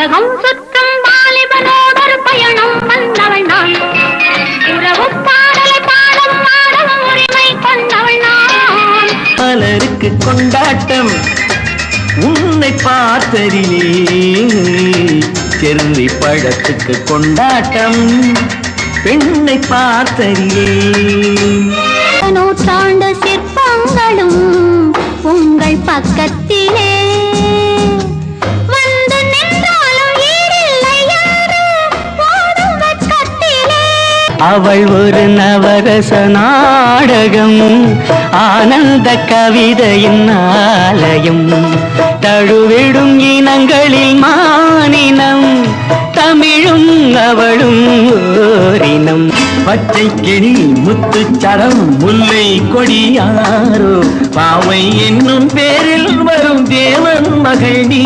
உலகம் சுற்றும் வாலிபனோடொரு பயணம் வந்தவள் நான். உறவு பாடலை பாடும் ஆடவும் உரிமை கொண்டவள் நான். மலருக்கு கொண்டாட்டம் உன்னை பார்த்ததிலே, செர்ரி பழத்துக்கு கொண்டாட்டம் பெண்ணை பார்த்ததிலே. நூற்றாண்டு சிற்பங்களும் உங்கள் பக்கத்திலே வந்து நின்றாலும் ஈடில்லை என்று போடும் வெட்கத்திலே. அவள் ஒரு நவரச நாடகம், ஆனந்த கவிதையின் ஆலயம், தழுவிடும் இனங்களில் மானினம், தமிழும் அவளும் ஓரினம். பச்சை கிளி முத்துச்சரம் முல்லை கொடியாரோ, பாவை என்னும் பேரில் வரும் தேவன் மகள் நீ.